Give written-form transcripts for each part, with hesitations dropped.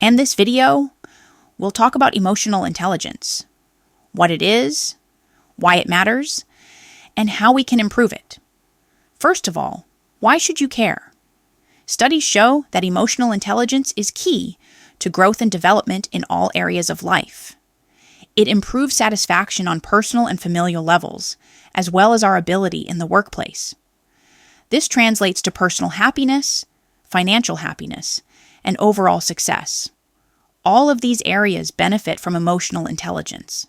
And this video, we'll talk about emotional intelligence, what it is, why it matters, and how we can improve it. First of all, why should you care? Studies show that emotional intelligence is key to growth and development in all areas of life. It improves satisfaction on personal and familial levels, as well as our ability in the workplace. This translates to personal happiness, financial happiness, and overall success. All of these areas benefit from emotional intelligence.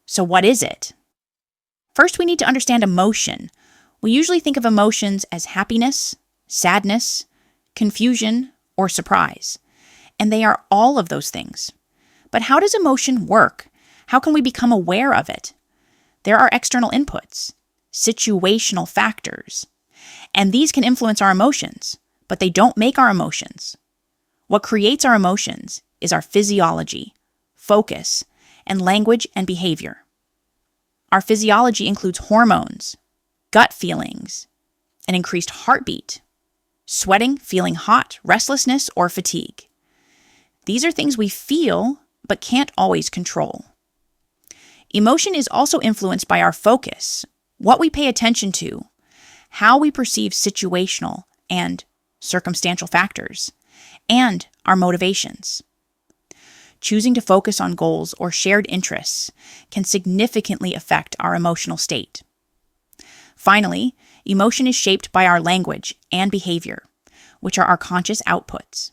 So what is it? First, we need to understand emotion. We usually think of emotions as happiness, sadness, confusion, or surprise. And they are all of those things. But how does emotion work? How can we become aware of it? There are external inputs, situational factors, and these can influence our emotions, but they don't make our emotions. What creates our emotions is our physiology, focus, and language and behavior. Our physiology includes hormones, gut feelings, an increased heartbeat, sweating, feeling hot, restlessness, or fatigue. These are things we feel but can't always control. Emotion is also influenced by our focus, what we pay attention to, how we perceive situational and circumstantial factors, and our motivations. Choosing to focus on goals or shared interests can significantly affect our emotional state. Finally, emotion is shaped by our language and behavior, which are our conscious outputs.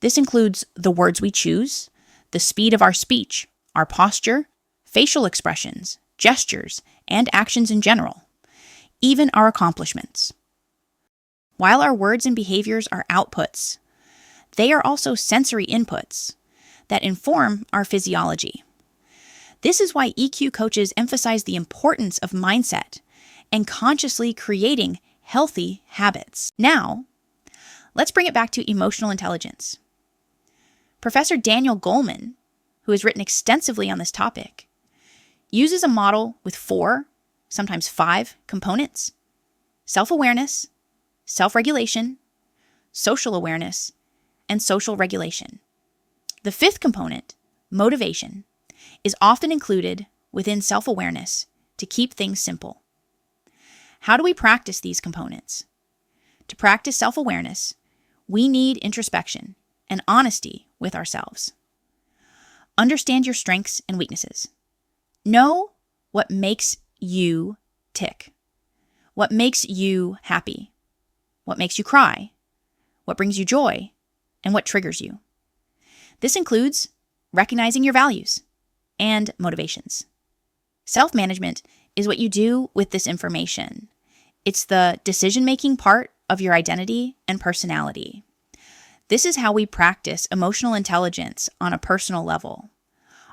This includes the words we choose, the speed of our speech, our posture, facial expressions, gestures, and actions in general, even our accomplishments. While our words and behaviors are outputs, they are also sensory inputs that inform our physiology. This is why EQ coaches emphasize the importance of mindset and consciously creating healthy habits. Now, let's bring it back to emotional intelligence. Professor Daniel Goleman, who has written extensively on this topic, uses a model with 4, sometimes 5 components: self-awareness, self-regulation, social awareness, and social regulation. The 5th component, motivation, is often included within self-awareness to keep things simple. How do we practice these components? To practice self-awareness, we need introspection and honesty with ourselves. Understand your strengths and weaknesses. Know what makes you tick, what makes you happy, what makes you cry, what brings you joy, and what triggers you. This includes recognizing your values and motivations. Self-management is what you do with this information. It's the decision-making part of your identity and personality. This is how we practice emotional intelligence on a personal level.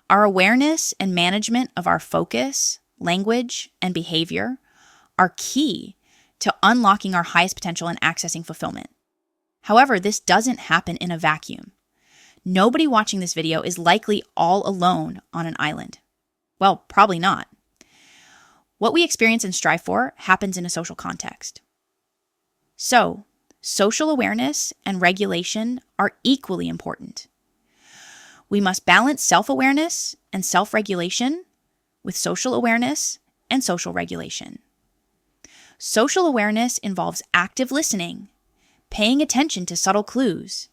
Our awareness and management of our focus, language, and behavior are key to unlocking our highest potential and accessing fulfillment. However, this doesn't happen in a vacuum. Nobody watching this video is likely all alone on an island. Well, probably not. What we experience and strive for happens in a social context. So, social awareness and regulation are equally important. We must balance self-awareness and self-regulation with social awareness and social regulation. Social awareness involves active listening, paying attention to subtle clues,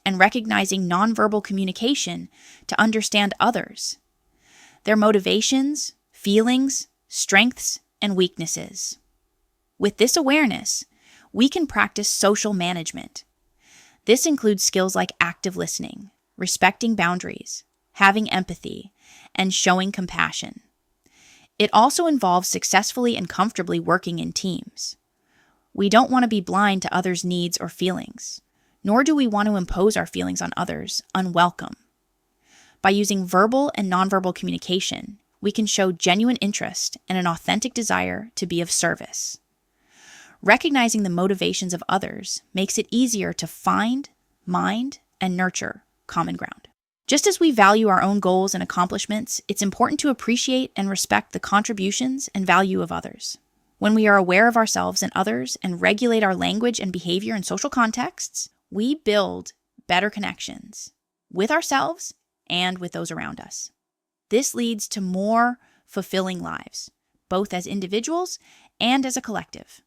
and recognizing nonverbal communication to understand others, their motivations, feelings, strengths, and weaknesses. With this awareness, we can practice social management. This includes skills like active listening, respecting boundaries, having empathy, and showing compassion. It also involves successfully and comfortably working in teams. We don't want to be blind to others' needs or feelings, nor do we want to impose our feelings on others unwelcome. By using verbal and nonverbal communication, we can show genuine interest and an authentic desire to be of service. Recognizing the motivations of others makes it easier to find, mind, and nurture common ground. Just as we value our own goals and accomplishments, it's important to appreciate and respect the contributions and value of others. When we are aware of ourselves and others and regulate our language and behavior in social contexts, we build better connections with ourselves and with those around us. This leads to more fulfilling lives, both as individuals and as a collective.